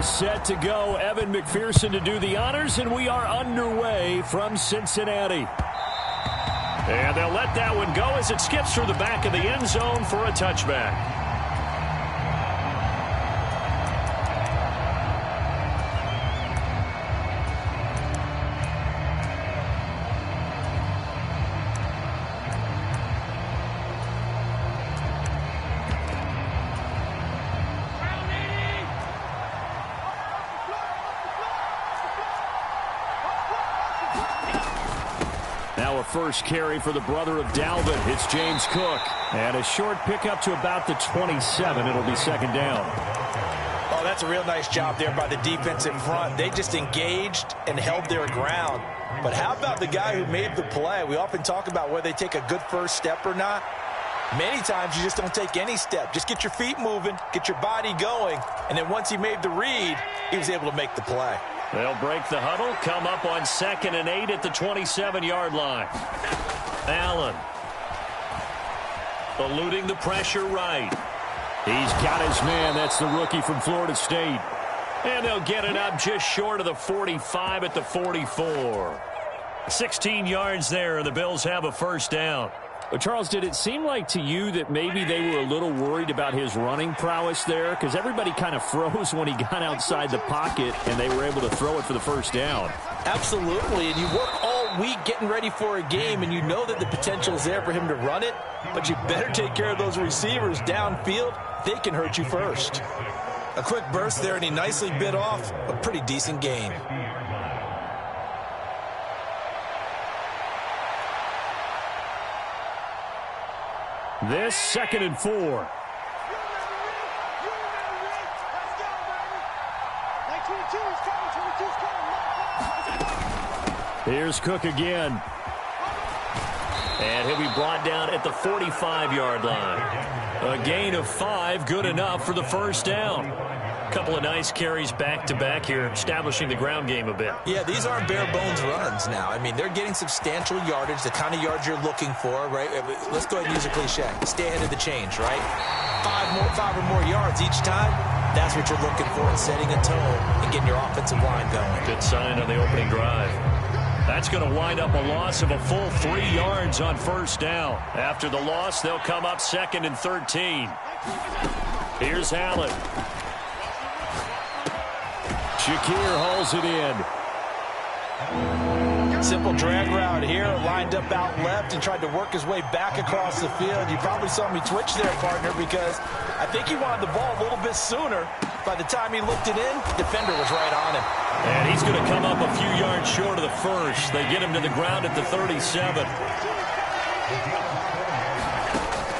are set to go. Evan McPherson to do the honors, and we are underway from Cincinnati. And they'll let that one go as it skips through the back of the end zone for a touchback. First carry for the brother of Dalvin. It's James Cook. And a short pickup to about the 27. It'll be second down. Oh, that's a real nice job there by the defense in front. They just engaged and held their ground. But how about the guy who made the play? We often talk about whether they take a good first step or not. Many times you just don't take any step. Just get your feet moving, get your body going. And then once he made the read, he was able to make the play. They'll break the huddle, come up on 2nd and 8 at the 27-yard line. Allen eluding the pressure right. He's got his man. That's the rookie from Florida State. And they'll get it up just short of the 45 at the 44. 16 yards there, and the Bills have a first down. But Charles, did it seem like to you that maybe they were a little worried about his running prowess there? Because everybody kind of froze when he got outside the pocket, and they were able to throw it for the first down. Absolutely, and you work all week getting ready for a game, and you know that the potential is there for him to run it, but you better take care of those receivers downfield. They can hurt you first. A quick burst there, and he nicely bit off a pretty decent gain. This 2nd and 4. Here's Cook again. And he'll be brought down at the 45-yard line. A gain of 5, good enough for the first down. A couple of nice carries back-to-back here, establishing the ground game a bit. Yeah, these aren't bare-bones runs now. I mean, they're getting substantial yardage, the kind of yards you're looking for, right? Let's go ahead and use a cliche. Stay ahead of the change, right? 5 or more yards each time. That's what you're looking for in setting a tone and getting your offensive line going. Good sign on the opening drive. That's going to wind up a loss of a full 3 yards on first down. After the loss, they'll come up 2nd and 13. Here's Allen. Shakir hauls it in. Simple drag route here, lined up out left and tried to work his way back across the field. You probably saw me twitch there, partner, because I think he wanted the ball a little bit sooner. By the time he looked it in, defender was right on him. And he's going to come up a few yards short of the first. They get him to the ground at the 37.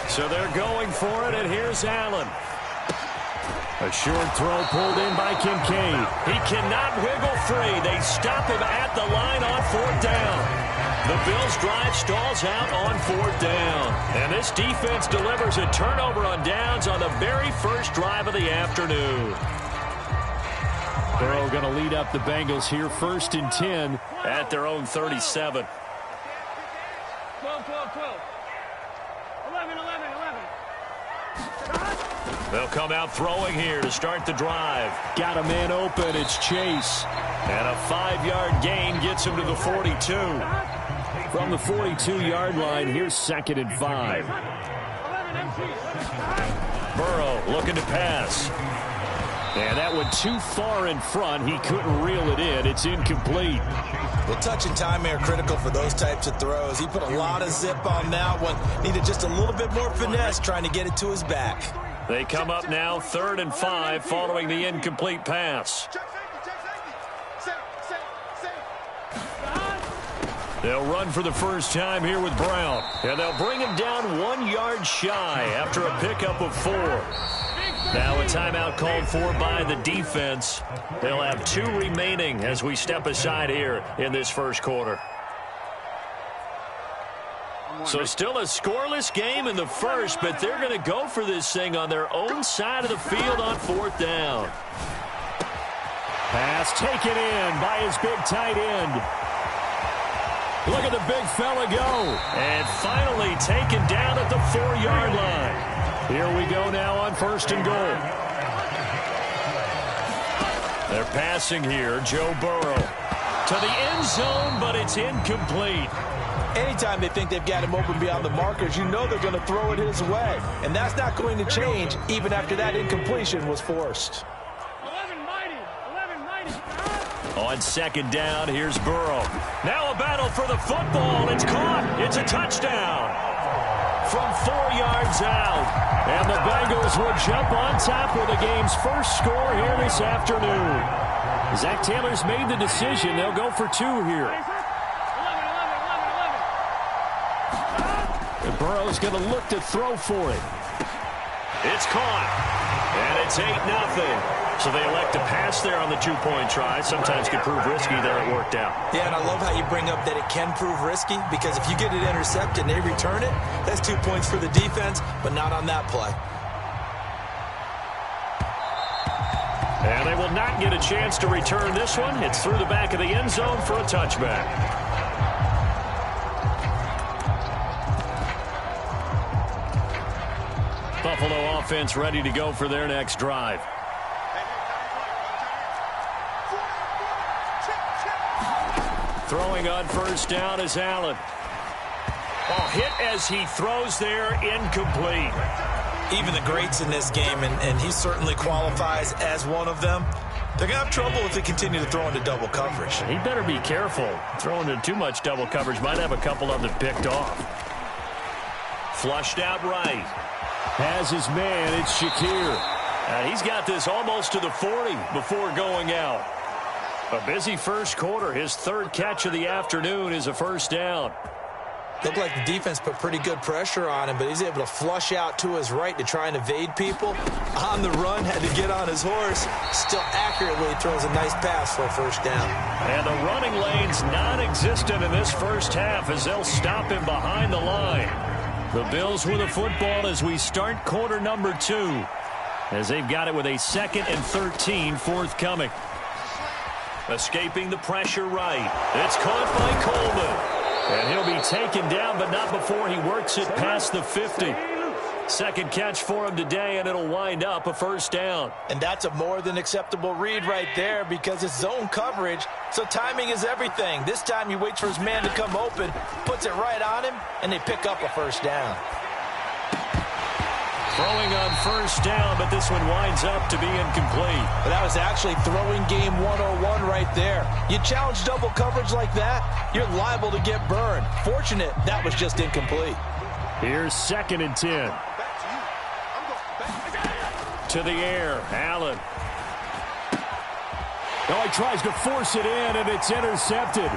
So they're going for it, and here's Allen. A short throw pulled in by Kincaid. He cannot wiggle free. They stop him at the line on 4th down. The Bills' drive stalls out on 4th down. And this defense delivers a turnover on downs on the very first drive of the afternoon. Burrow going to lead up the Bengals here, 1st and 10 at their own 37. 12, 12, 12. 11, 11, 11. They'll come out throwing here to start the drive. Got a man open. It's Chase. And a 5-yard gain gets him to the 42. From the 42-yard line, here's 2nd and 5. Burrow looking to pass. And that one too far in front. He couldn't reel it in. It's incomplete. Well, touch and timing are critical for those types of throws. He put a lot of zip on that one. Needed just a little bit more finesse trying to get it to his back. They come up now 3rd and 5 following the incomplete pass. They'll run for the first time here with Brown. And they'll bring him down 1 yard shy after a pickup of 4. Now a timeout called for by the defense. They'll have 2 remaining as we step aside here in this first quarter. So still a scoreless game in the first, but they're going to go for this thing on their own side of the field on 4th down. Pass taken in by his big tight end. Look at the big fella go. And finally taken down at the 4-yard line. Here we go now on 1st and goal. They're passing here. Joe Burrow to the end zone, but it's incomplete. Anytime they think they've got him open beyond the markers, you know they're going to throw it his way. And that's not going to change even after that incompletion was forced. 11 mighty. On second down, here's Burrow. Now a battle for the football. It's caught. It's a touchdown. From 4 yards out. And the Bengals will jump on top with the game's first score here this afternoon. Zach Taylor's made the decision. They'll go for 2 here. 11. And Burrow's going to look to throw for it. It's caught. And it's 8-0. So they elect to pass there on the 2-point try. Sometimes could prove risky. There it worked out. Yeah, and I love how you bring up that it can prove risky, because if you get it intercepted and they return it, that's 2 points for the defense, but not on that play. And they will not get a chance to return this one. It's through the back of the end zone for a touchback. Buffalo offense ready to go for their next drive. Throwing on first down is Allen. Oh, hit as he throws there, incomplete. Even the greats in this game, and he certainly qualifies as one of them, they're going to have trouble if they continue to throw into double coverage. He better be careful. Throwing into too much double coverage might have a couple of them picked off. Flushed out right. Has his man, it's Shakir. And he's got this almost to the 40 before going out. A busy first quarter. His 3rd catch of the afternoon is a first down. Looked like the defense put pretty good pressure on him, but he's able to flush out to his right to try and evade people. On the run, had to get on his horse. Still accurately throws a nice pass for a first down. And the running lane's non-existent in this first half as they'll stop him behind the line. The Bills with the football as we start quarter number 2, as they've got it with a 2nd and 13 forthcoming. Escaping the pressure right. It's caught by Coleman. And he'll be taken down, but not before he works it past the 50. Second catch for him today, and it'll wind up a first down. And that's a more than acceptable read right there, because it's zone coverage, so timing is everything. This time he waits for his man to come open, puts it right on him, and they pick up a first down. Throwing on first down, but this one winds up to be incomplete. But that was actually throwing game 101 right there. You challenge double coverage like that, you're liable to get burned. Fortunate that was just incomplete. Here's 2nd and 10. To the air, Allen. Oh, he tries to force it in, and it's intercepted.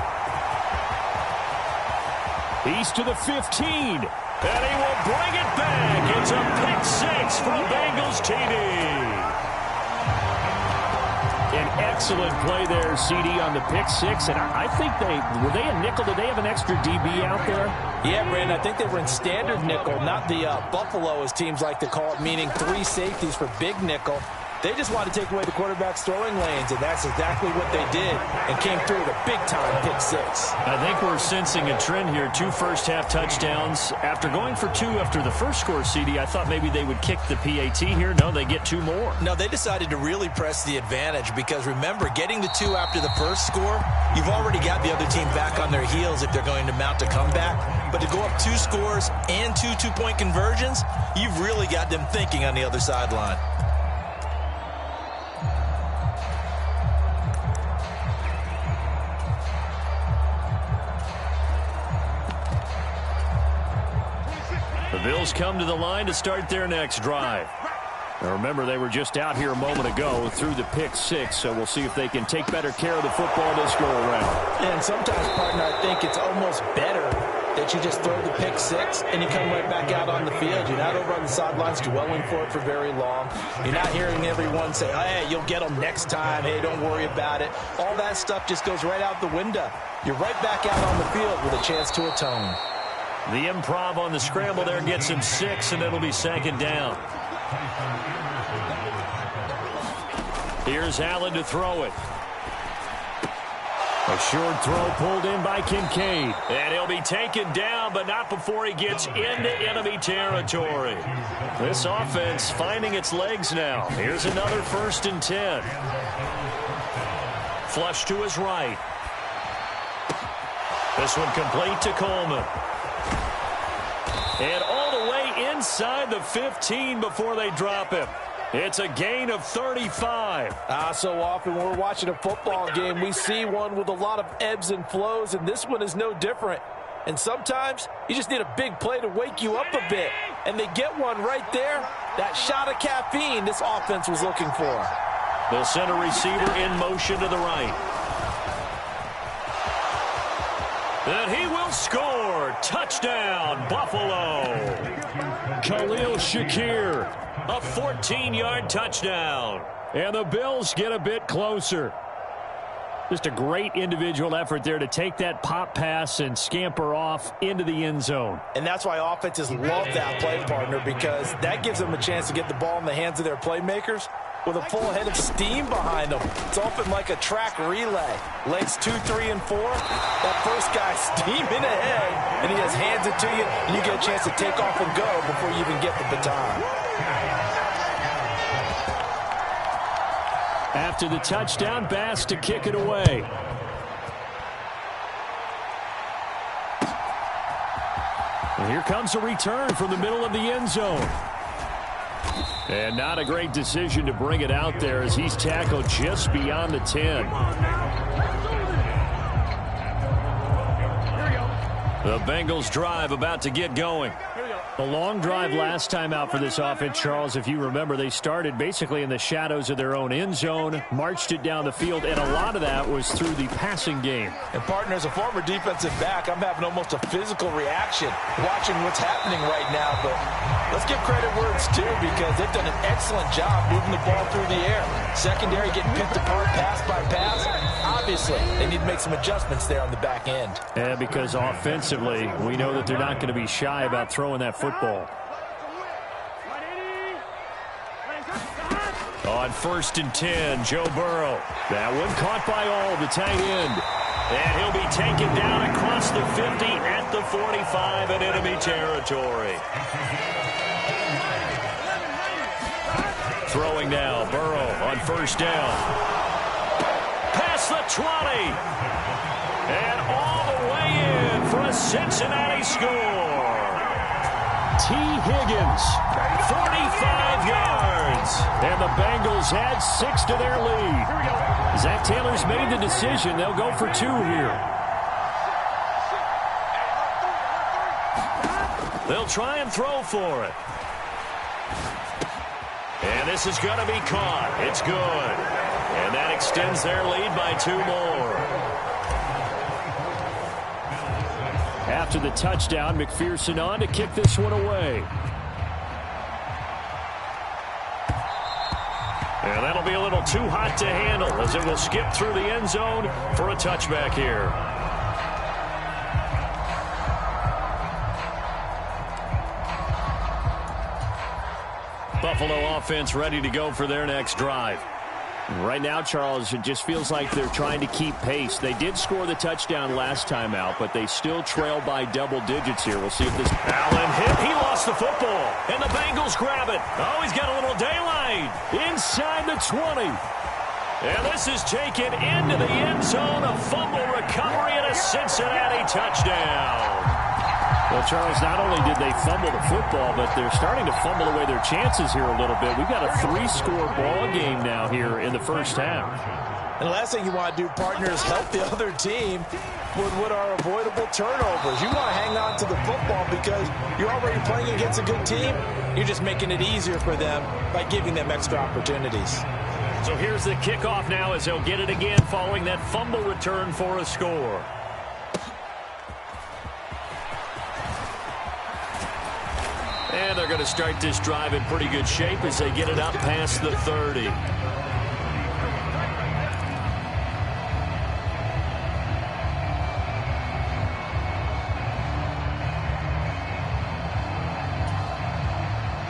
He's to the 15. And he will bring it back. It's a pick-6 for a Bengals TD. An excellent play there, CD, on the pick-6. And I think were they a nickel? Did they have an extra DB out there? Yeah, Brandon, I think they were in standard nickel, not the Buffalo, as teams like to call it, meaning 3 safeties for big nickel. They just wanted to take away the quarterback's throwing lanes, and that's exactly what they did, and came through with a big-time pick-6. I think we're sensing a trend here. 2 first-half touchdowns. After going for 2 after the first score, CD, I thought maybe they would kick the PAT here. No, they get 2 more. No, they decided to really press the advantage because, remember, getting the 2 after the first score, you've already got the other team back on their heels if they're going to mount a comeback. But to go up 2 scores and 2 two-point conversions, you've really got them thinking on the other sideline. The Bills come to the line to start their next drive. Now remember, they were just out here a moment ago through the pick-6, so we'll see if they can take better care of the football this go-around. And sometimes, partner, I think it's almost better that you just throw the pick-6 and you come right back out on the field. You're not over on the sidelines dwelling for it for very long. You're not hearing everyone say, hey, you'll get them next time. Hey, don't worry about it. All that stuff just goes right out the window. You're right back out on the field with a chance to atone. The improv on the scramble there gets him 6, and it'll be 2nd down. Here's Allen to throw it. A short throw pulled in by Kincaid. And he'll be taken down, but not before he gets into enemy territory. This offense finding its legs now. Here's another 1st and 10. Flush to his right. This one complete to Coleman. And all the way inside the 15 before they drop him. It's a gain of 35. So often when we're watching a football game, we see one with a lot of ebbs and flows, and this one is no different. And sometimes you just need a big play to wake you up a bit. And they get one right there. That shot of caffeine this offense was looking for. They'll send a receiver in motion to the right. And he will score. Touchdown, Buffalo. Khalil Shakir, a 14-yard touchdown. And the Bills get a bit closer. Just a great individual effort there to take that pop pass and scamper off into the end zone. And that's why offenses love that play, partner, because that gives them a chance to get the ball in the hands of their playmakers with a full head of steam behind them. It's often like a track relay. Legs 2, 3, and 4. That first guy steaming ahead, and he has hands it to you, and you get a chance to take off and go before you even get the baton. After the touchdown, Bass to kick it away. And here comes a return from the middle of the end zone. And not a great decision to bring it out there as he's tackled just beyond the 10. The Bengals drive about to get going. A long drive last time out for this offense, Charles. If you remember, they started basically in the shadows of their own end zone, marched it down the field, and a lot of that was through the passing game. And, partner, as a former defensive back, I'm having almost a physical reaction watching what's happening right now. But let's give credit where it's due because they've done an excellent job moving the ball through the air. Secondary getting picked apart pass by pass. Obviously, they need to make some adjustments there on the back end. And because offensively, we know that they're not going to be shy about throwing that football. On 1st and 10, Joe Burrow. That one caught by all, the tight end. And he'll be taken down across the 50 at the 45 in enemy territory. Throwing now, Burrow on 1st down. Past the 20. And all the way in for a Cincinnati score. T. Higgins, 45 yards. And the Bengals add 6 to their lead. Zach Taylor's made the decision. They'll go for 2 here. They'll try and throw for it. And this is going to be caught. It's good. And that extends their lead by 2 more. After the touchdown, McPherson on to kick this one away. And that'll be a little too hot to handle as it will skip through the end zone for a touchback here. Buffalo offense ready to go for their next drive. Right now, Charles, it just feels like they're trying to keep pace. They did score the touchdown last time out, but they still trail by double digits here. We'll see if this... Allen hit. He lost the football, and the Bengals grab it. Oh, he's got a little daylight inside the 20. And this is taken into the end zone. A fumble recovery and a Cincinnati touchdown. Well, Charles, not only did they fumble the football, but they're starting to fumble away their chances here a little bit. We've got a 3-score ball game now here in the first half. And the last thing you want to do, partner, is help the other team with what are avoidable turnovers. You want to hang on to the football because you're already playing against a good team. You're just making it easier for them by giving them extra opportunities. So here's the kickoff now as they'll get it again following that fumble return for a score. And they're going to start this drive in pretty good shape as they get it up past the 30.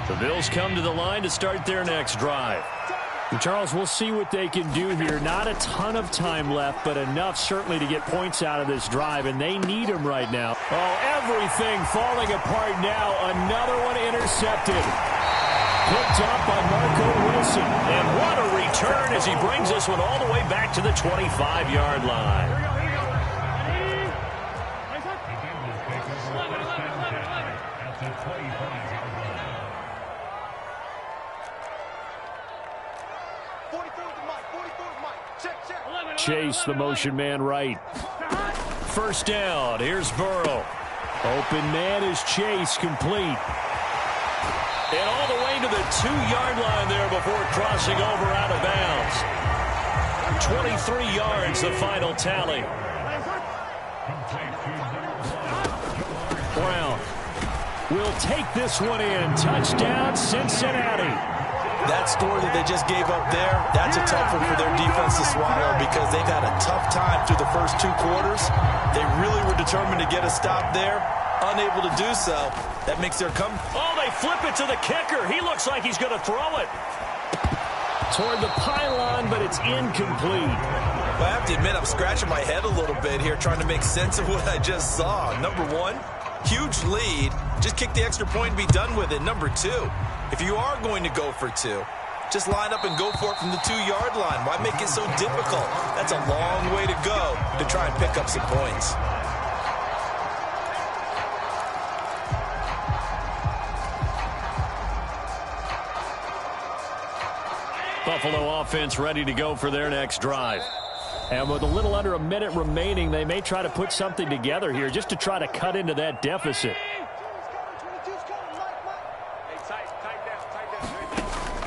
The Bills come to the line to start their next drive. Charles, we'll see what they can do here. Not a ton of time left, but enough certainly to get points out of this drive, and they need them right now. Oh, everything falling apart now. Another one intercepted. Picked up by Marco Wilson. And what a return as he brings this one all the way back to the 25-yard line. Here we go. Chase, the motion man right. First down. Here's Burrow. Open man is Chase, complete. And all the way to the 2-yard line there before crossing over out of bounds. 23 yards, the final tally. Brown will take this one in. Touchdown, Cincinnati. That score that they just gave up there, that's a tough one for their defense to swallow because they've had a tough time through the first 2 quarters. They really were determined to get a stop there. Unable to do so. That makes their come. Oh, they flip it to the kicker. He looks like he's going to throw it toward the pylon, but it's incomplete. Well, I have to admit, I'm scratching my head a little bit here trying to make sense of what I just saw. Number one, huge lead. Just kick the extra point and be done with it. Number two, if you are going to go for 2, just line up and go for it from the 2-yard line. Why make it so difficult? That's a long way to go to try and pick up some points. Buffalo offense ready to go for their next drive. And with a little under a minute remaining, they may try to put something together here just to try to cut into that deficit.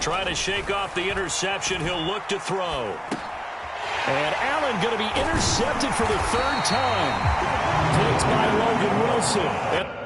Try to shake off the interception. He'll look to throw. And Allen going to be intercepted for the 3rd time. Picked by Logan Wilson.